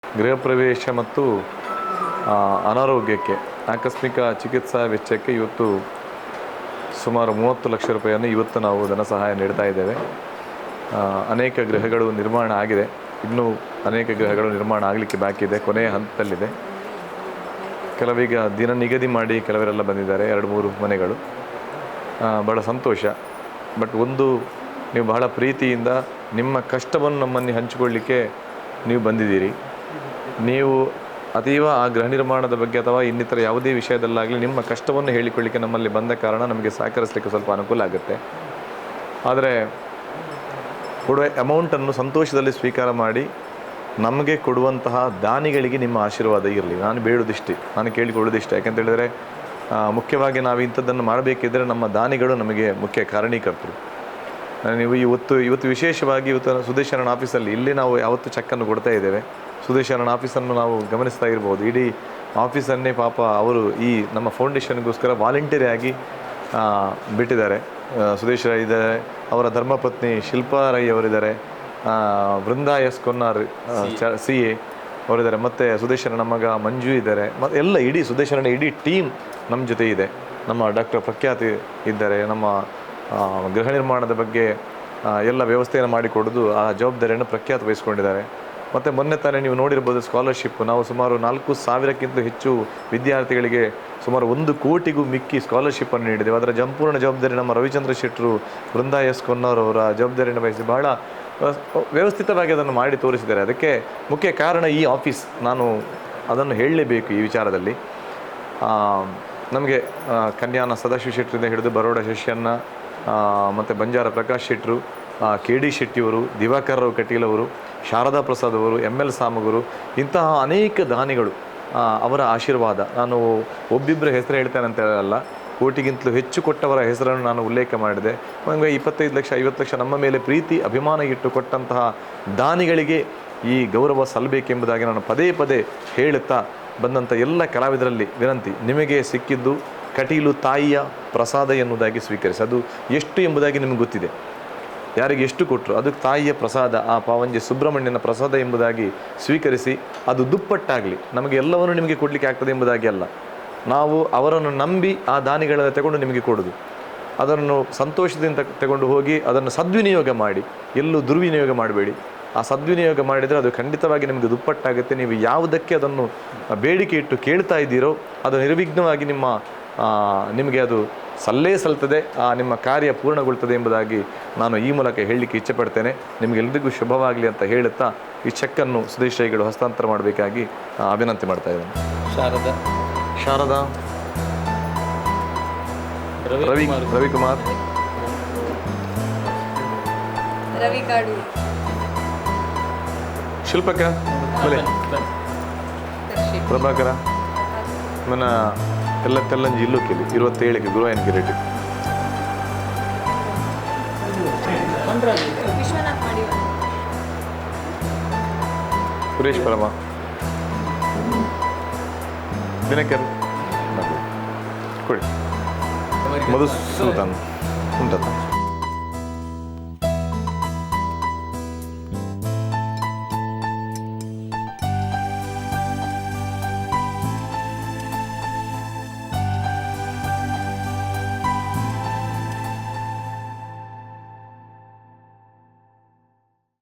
ಗೃಹ ಪ್ರವೇಶ ಮತ್ತು ಅನಾರೋಗ್ಯಕ್ಕೆ ಆಕಸ್ಮಿಕ ಚಿಕಿತ್ಸಾ ವೆಚ್ಚಕ್ಕೆ ಇವತ್ತು ಸುಮಾರು 30 ಲಕ್ಷ ರೂಪಾಯಿಯನ್ನು ಇವತ್ತು ನಾವು ಧನ ಸಹಾಯ ನೀಡ್ತಾ ಇದ್ದೇವೆ. ಅನೇಕ ಗೃಹಗಳು ನಿರ್ಮಾಣ ಆಗಿದೆ, ಇನ್ನೂ ಅನೇಕ ಗೃಹಗಳು ನಿರ್ಮಾಣ ಆಗಲಿಕ್ಕೆ ಬಾಕಿ ಇದೆ, ಕೊನೆಯ ಹಂತದಲ್ಲಿದೆ. ಕೆಲವೀಗ ದಿನ ನಿಗದಿ ಮಾಡಿ ಕೆಲವರೆಲ್ಲ ಬಂದಿದ್ದಾರೆ, 2-3 ಮನೆಗಳು. ಭಾಳ ಸಂತೋಷ. ಬಟ್ ಒಂದು, ನೀವು ಬಹಳ ಪ್ರೀತಿಯಿಂದ ನಿಮ್ಮ ಕಷ್ಟವನ್ನು ನಮ್ಮನ್ನು ಹಂಚಿಕೊಳ್ಳಿಕ್ಕೆ ನೀವು ಬಂದಿದ್ದೀರಿ. ನೀವು ಅತೀವ ಆ ಗೃಹ ನಿರ್ಮಾಣದ ಬಗ್ಗೆ ಅಥವಾ ಇನ್ನಿತರ ಯಾವುದೇ ವಿಷಯದಲ್ಲಾಗಲಿ ನಿಮ್ಮ ಕಷ್ಟವನ್ನು ಹೇಳಿಕೊಳ್ಳಿಕ್ಕೆ ನಮ್ಮಲ್ಲಿ ಬಂದ ಕಾರಣ ನಮಗೆ ಸಹಕರಿಸಲಿಕ್ಕೆ ಸ್ವಲ್ಪ ಅನುಕೂಲ ಆಗುತ್ತೆ. ಆದರೆ ಕೊಡುವ ಅಮೌಂಟನ್ನು ಸಂತೋಷದಲ್ಲಿ ಸ್ವೀಕಾರ ಮಾಡಿ ನಮಗೆ ಕೊಡುವಂತಹ ದಾನಿಗಳಿಗೆ ನಿಮ್ಮ ಆಶೀರ್ವಾದ ಇರಲಿ. ನಾನು ಬೇಡೋದಿಷ್ಟೇ, ನಾನು ಕೇಳಿಕೊಳ್ಳೋದಿಷ್ಟೇ. ಯಾಕೆಂತ ಹೇಳಿದರೆ ಮುಖ್ಯವಾಗಿ ನಾವು ಇಂಥದ್ದನ್ನು ಮಾಡಬೇಕಿದ್ದರೆ ನಮ್ಮ ದಾನಿಗಳು ನಮಗೆ ಮುಖ್ಯ ಕಾರಣೀಕರ್ತರು. ನೀವು ಇವತ್ತು ವಿಶೇಷವಾಗಿ ಇವತ್ತು ಸುದೇಶರಣ ಆಫೀಸಲ್ಲಿ ಇಲ್ಲಿ ನಾವು ಯಾವತ್ತು ಚೆಕ್ಕನ್ನು ಕೊಡ್ತಾ ಇದ್ದೇವೆ. ಸುದೇಶರಣ ಆಫೀಸನ್ನು ನಾವು ಗಮನಿಸ್ತಾ ಇರ್ಬೋದು. ಇಡೀ ಆಫೀಸನ್ನೇ ಪಾಪ ಅವರು ಈ ನಮ್ಮ ಫೌಂಡೇಶನ್ಗೋಸ್ಕರ ವಾಲಂಟಿಯರಾಗಿ ಬಿಟ್ಟಿದ್ದಾರೆ. ಸುದೇಶ ಇದ್ದಾರೆ, ಅವರ ಧರ್ಮಪತ್ನಿ ಶಿಲ್ಪಾ ರೈ ಅವರಿದ್ದಾರೆ, ವೃಂದಾ ಎಸ್ ಕೊನ್ನಾರ್ CA ಅವರಿದ್ದಾರೆ, ಮತ್ತು ಸುದೇಶರಣ ಮಗ ಮಂಜು ಇದ್ದಾರೆ, ಮತ್ತು ಎಲ್ಲ ಇಡೀ ಸುದೇಶರಣ ಇಡೀ ಟೀಮ್ ನಮ್ಮ ಜೊತೆ ಇದೆ. ನಮ್ಮ ಡಾಕ್ಟರ್ ಪ್ರಖ್ಯಾತಿ ಇದ್ದಾರೆ. ನಮ್ಮ ಗೃಹ ನಿರ್ಮಾಣದ ಬಗ್ಗೆ ಎಲ್ಲ ವ್ಯವಸ್ಥೆಯನ್ನು ಮಾಡಿಕೊಡೋದು ಆ ಜವಾಬ್ದಾರಿಯನ್ನು ಪ್ರಖ್ಯಾತ ವಹಿಸ್ಕೊಂಡಿದ್ದಾರೆ. ಮತ್ತು ಮೊನ್ನೆ ತಾನೇ ನೀವು ನೋಡಿರ್ಬೋದು ಸ್ಕಾಲರ್ಶಿಪ್, ನಾವು ಸುಮಾರು 4,000ಕ್ಕಿಂತ ಹೆಚ್ಚು ವಿದ್ಯಾರ್ಥಿಗಳಿಗೆ ಸುಮಾರು 1 ಕೋಟಿಗೂ ಮಿಕ್ಕಿ ಸ್ಕಾಲರ್ಶಿಪ್ಪನ್ನು ನೀಡಿದ್ದೇವೆ. ಅದರ ಸಂಪೂರ್ಣ ಜವಾಬ್ದಾರಿ ನಮ್ಮ ರವಿಚಂದ್ರ ಶೆಟ್ಟರು, ವೃಂದಾ ಎಸ್ ಕೊನ್ನೂರ್ ಅವರ ಜವಾಬ್ದಾರಿಯನ್ನು ವಹಿಸಿ ಬಹಳ ವ್ಯವಸ್ಥಿತವಾಗಿ ಅದನ್ನು ಮಾಡಿ ತೋರಿಸಿದ್ದಾರೆ. ಅದಕ್ಕೆ ಮುಖ್ಯ ಕಾರಣ ಈ ಆಫೀಸ್. ನಾನು ಅದನ್ನು ಹೇಳಲೇಬೇಕು ಈ ವಿಚಾರದಲ್ಲಿ. ನಮಗೆ ಕನ್ಯಾನ ಸದಾಶಿವ ಶೆಟ್ಟರಿಂದ ಹಿಡಿದು ಬರೋಡ ಶಶಿಯನ್ನ, ಮತ್ತು ಬಂಜಾರ ಪ್ರಕಾಶ್ ಶೆಟ್ಟರು, KD ಶೆಟ್ಟಿಯವರು, ದಿವಾಕರ್ ರಾವ್ ಕಟೀಲ್ ಅವರು, ಶಾರದಾ ಪ್ರಸಾದ್ ಅವರು, ML ಸಾಮಗರು, ಇಂತಹ ಅನೇಕ ದಾನಿಗಳು, ಅವರ ಆಶೀರ್ವಾದ. ನಾನು ಒಬ್ಬಿಬ್ಬರ ಹೆಸರು ಹೇಳ್ತೇನೆ ಅಂತ ಹೇಳಲ್ಲ, ಕೋಟಿಗಿಂತಲೂ ಹೆಚ್ಚು ಕೊಟ್ಟವರ ಹೆಸರನ್ನು ನಾನು ಉಲ್ಲೇಖ ಮಾಡಿದೆ. 25 ಲಕ್ಷ 50 ಲಕ್ಷ ನಮ್ಮ ಮೇಲೆ ಪ್ರೀತಿ ಅಭಿಮಾನ ಇಟ್ಟು ಕೊಟ್ಟಂತಹ ದಾನಿಗಳಿಗೆ ಈ ಗೌರವ ಸಲ್ಲಬೇಕೆಂಬುದಾಗಿ ನಾನು ಪದೇ ಪದೇ ಹೇಳುತ್ತಾ ಬಂದಂಥ ಎಲ್ಲ ಕಲಾವಿದರಲ್ಲಿ ವಿನಂತಿ, ನಿಮಗೆ ಸಿಕ್ಕಿದ್ದು ಕಟೀಲು ತಾಯಿಯ ಪ್ರಸಾದ ಎನ್ನುವುದಾಗಿ ಸ್ವೀಕರಿಸಿ. ಅದು ಎಷ್ಟು ಎಂಬುದಾಗಿ ನಿಮಗೆ ಗೊತ್ತಿದೆ, ಯಾರಿಗೆ ಎಷ್ಟು ಕೊಟ್ಟರು ಅದು ತಾಯಿಯ ಪ್ರಸಾದ, ಆ ಪಾವಂಜಿ ಸುಬ್ರಹ್ಮಣ್ಯನ ಪ್ರಸಾದ ಎಂಬುದಾಗಿ ಸ್ವೀಕರಿಸಿ. ಅದು ದುಪ್ಪಟ್ಟಾಗಲಿ, ನಮಗೆ ಎಲ್ಲವನ್ನು ನಿಮಗೆ ಕೊಡಲಿಕ್ಕೆ ಆಗ್ತದೆ ಎಂಬುದಾಗಿ ಅಲ್ಲ. ನಾವು ಅವರನ್ನು ನಂಬಿ ಆ ದಾನಿಗಳನ್ನು ತಗೊಂಡು ನಿಮಗೆ ಕೊಡೋದು. ಅದನ್ನು ಸಂತೋಷದಿಂದ ತಗೊಂಡು ಹೋಗಿ ಅದನ್ನು ಸದ್ವಿನಿಯೋಗ ಮಾಡಿ, ಎಲ್ಲೂ ದುರ್ವಿನಿಯೋಗ ಮಾಡಬೇಡಿ. ಆ ಸದ್ವಿನಿಯೋಗ ಮಾಡಿದರೆ ಅದು ಖಂಡಿತವಾಗಿ ನಿಮಗೆ ದುಪ್ಪಟ್ಟಾಗುತ್ತೆ. ನೀವು ಯಾವುದಕ್ಕೆ ಅದನ್ನು ಬೇಡಿಕೆ ಇಟ್ಟು ಕೇಳ್ತಾ ಇದ್ದೀರೋ ಅದು ನಿರ್ವಿಘ್ನವಾಗಿ ನಿಮಗೆ ಅದು ಸಲ್ತದೆ, ನಿಮ್ಮ ಕಾರ್ಯ ಪೂರ್ಣಗೊಳ್ತದೆ ಎಂಬುದಾಗಿ ನಾನು ಈ ಮೂಲಕ ಹೇಳಲಿಕ್ಕೆ ಇಚ್ಛೆಪಡ್ತೇನೆ. ನಿಮಗೆಲ್ಲರಿಗೂ ಶುಭವಾಗಲಿ ಅಂತ ಹೇಳುತ್ತಾ ಈ ಚೆಕ್ಕನ್ನು ಸುದೇಶ್ ರೈಗಳು ಹಸ್ತಾಂತರ ಮಾಡಬೇಕಾಗಿ ವಿನಂತಿ ಮಾಡ್ತಾ ಇದ್ದೇನೆ. ಶಾರದಾ, ರವಿಕುಮಾರ್, ಶಿಲ್ಪಕ, ಪ್ರಭಾಕರ, ಮನ ಎಲ್ಲ ತೆಲ್ಲಂಜಿ ಇಲ್ಲೂ ಕೇಳಿ 27ಕ್ಕೆ ಗುರುವಾಯನ್ಗೆ ರೇಟಿ ಸುರೇಶ್ ಪರಮ ದಿನಕರ್ ಕೊಡಿ, ಮಧುಸೂದನ್ ಉಂಟತ್ತ